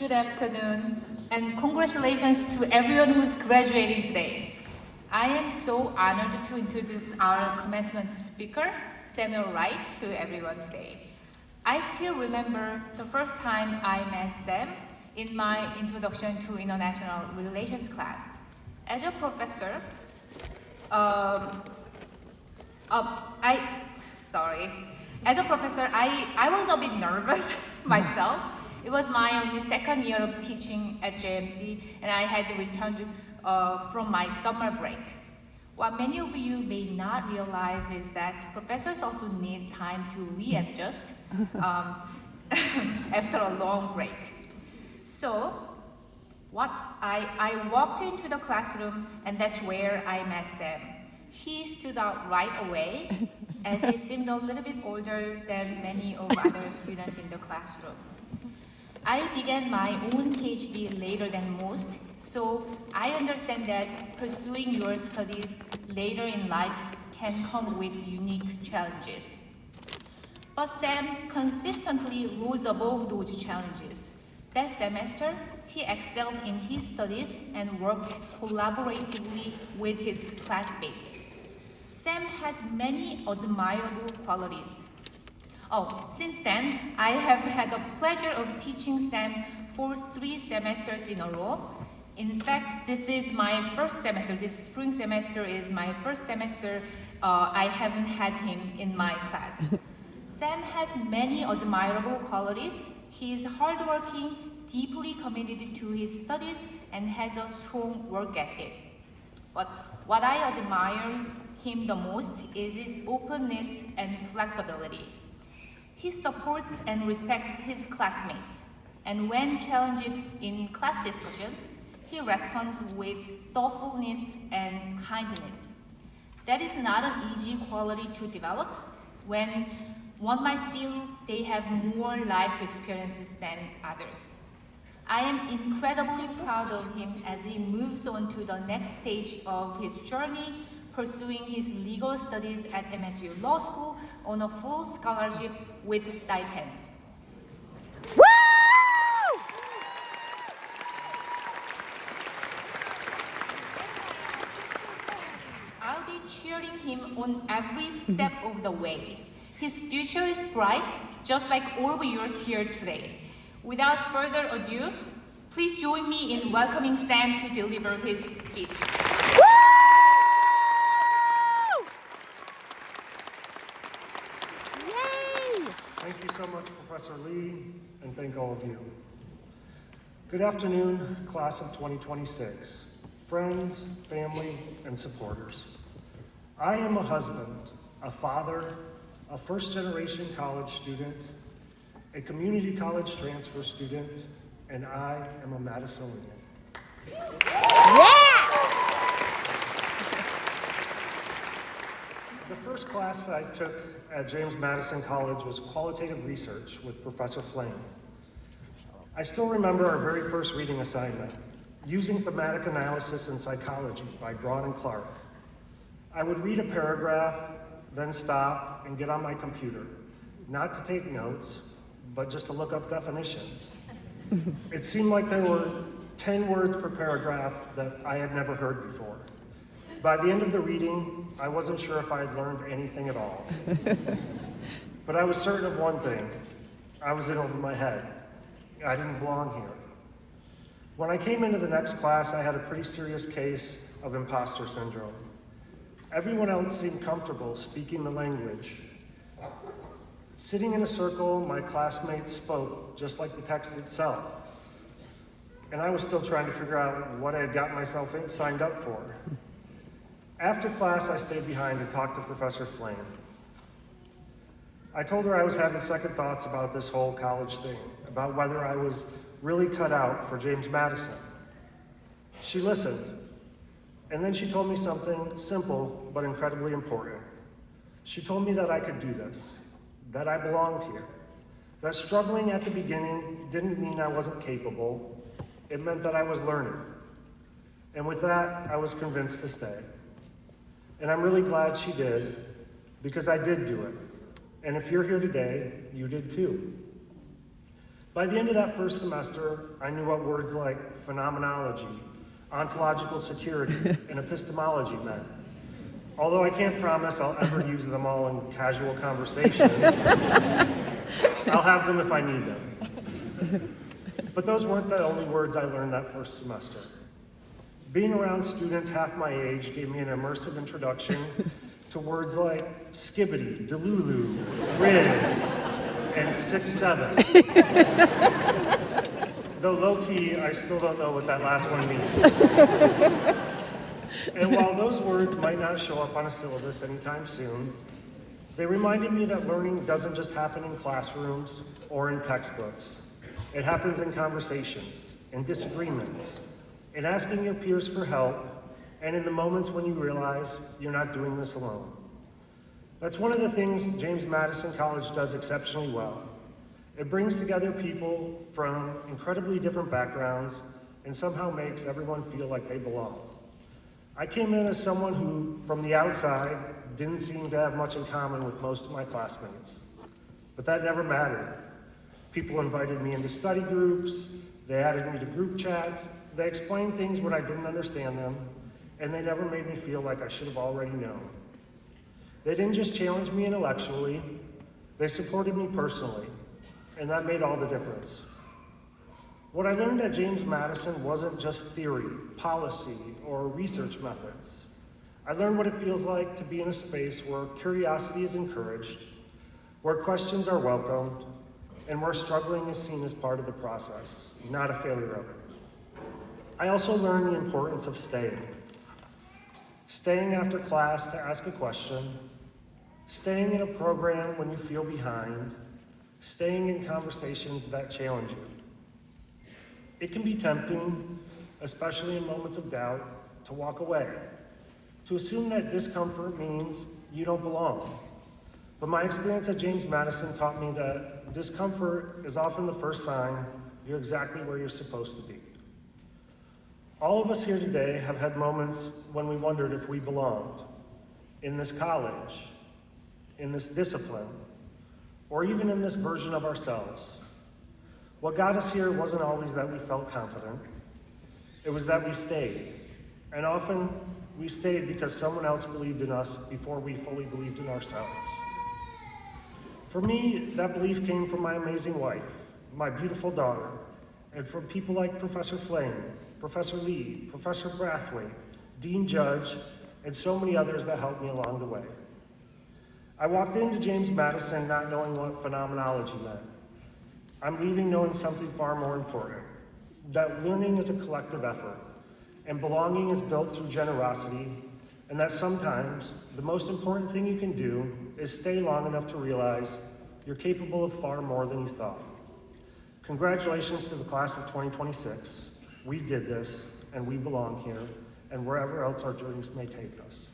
Good afternoon, and congratulations to everyone who's graduating today. I am so honored to introduce our commencement speaker, Samuel Wright, to everyone today. I still remember the first time I met Sam in my Introduction to International Relations class. As a professor, As a professor, I was a bit nervous myself. It was my only second year of teaching at JMC, and I had returned from my summer break. What many of you may not realize is that professors also need time to readjust after a long break. So, I walked into the classroom, and that's where I met Sam. He stood out right away, as he seemed a little bit older than many of other students in the classroom. I began my own PhD later than most, so I understand that pursuing your studies later in life can come with unique challenges. But Sam consistently rose above those challenges. That semester, he excelled in his studies and worked collaboratively with his classmates. Sam has many admirable qualities. Since then, I have had the pleasure of teaching Sam for 3 semesters in a row. In fact, this is my first semester. This spring semester is my first semester I haven't had him in my class. Sam has many admirable qualities. He is hardworking, deeply committed to his studies, and has a strong work ethic. But what I admire him the most is his openness and flexibility. He supports and respects his classmates, and when challenged in class discussions, he responds with thoughtfulness and kindness. That is not an easy quality to develop when one might feel they have more life experiences than others. I am incredibly proud of him as he moves on to the next stage of his journey, pursuing his legal studies at MSU Law School on a full scholarship with stipends. Woo! I'll be cheering him on every step of the way. His future is bright, just like all of yours here today. Without further ado, please join me in welcoming Sam to deliver his speech. Thank you so much, Professor Lee, and thank all of you. Good afternoon, class of 2026, friends, family, and supporters. I am a husband, a father, a first-generation college student, a community college transfer student, and I am a Madisonian. The first class I took at James Madison College was qualitative research with Professor Flame. I still remember our very first reading assignment, Using Thematic Analysis in Psychology by Braun and Clark. I would read a paragraph, then stop and get on my computer, not to take notes, but just to look up definitions. It seemed like there were 10 words per paragraph that I had never heard before. By the end of the reading, I wasn't sure if I had learned anything at all. But I was certain of one thing. I was in over my head. I didn't belong here. When I came into the next class, I had a pretty serious case of imposter syndrome. Everyone else seemed comfortable speaking the language. Sitting in a circle, my classmates spoke just like the text itself. And I was still trying to figure out what I had gotten myself signed up for. After class, I stayed behind and talked to Professor Flame. I told her I was having second thoughts about this whole college thing, about whether I was really cut out for James Madison. She listened, and then she told me something simple but incredibly important. She told me that I could do this, that I belonged here, that struggling at the beginning didn't mean I wasn't capable, it meant that I was learning. And with that, I was convinced to stay. And I'm really glad she did, because I did do it. And if you're here today, you did too. By the end of that first semester, I knew what words like phenomenology, ontological security, and epistemology meant. Although I can't promise I'll ever use them all in casual conversation, I'll have them if I need them. But those weren't the only words I learned that first semester. Being around students half my age gave me an immersive introduction to words like skibbity, delulu, riz, and 6'7". Though low-key, I still don't know what that last one means. And while those words might not show up on a syllabus anytime soon, they reminded me that learning doesn't just happen in classrooms or in textbooks. It happens in conversations, in disagreements, in asking your peers for help, and in the moments when you realize you're not doing this alone. That's one of the things James Madison College does exceptionally well. It brings together people from incredibly different backgrounds and somehow makes everyone feel like they belong. I came in as someone who, from the outside, didn't seem to have much in common with most of my classmates. But that never mattered. People invited me into study groups, they added me to group chats, they explained things when I didn't understand them, and they never made me feel like I should have already known. They didn't just challenge me intellectually, they supported me personally, and that made all the difference. What I learned at James Madison wasn't just theory, policy, or research methods. I learned what it feels like to be in a space where curiosity is encouraged, where questions are welcomed, and where struggling is seen as part of the process, not a failure of it. I also learned the importance of staying. Staying after class to ask a question, staying in a program when you feel behind, staying in conversations that challenge you. It can be tempting, especially in moments of doubt, to walk away, to assume that discomfort means you don't belong. But my experience at James Madison taught me that discomfort is often the first sign you're exactly where you're supposed to be. All of us here today have had moments when we wondered if we belonged in this college, in this discipline, or even in this version of ourselves. What got us here wasn't always that we felt confident. It was that we stayed. And often we stayed because someone else believed in us before we fully believed in ourselves. For me, that belief came from my amazing wife, my beautiful daughter, and from people like Professor Flame, Professor Lee, Professor Brathwaite, Dean Judge, and so many others that helped me along the way. I walked into James Madison not knowing what phenomenology meant. I'm leaving knowing something far more important, that learning is a collective effort, and belonging is built through generosity, and that sometimes the most important thing you can do is stay long enough to realize you're capable of far more than you thought. Congratulations to the class of 2026. We did this, and we belong here, and wherever else our journeys may take us.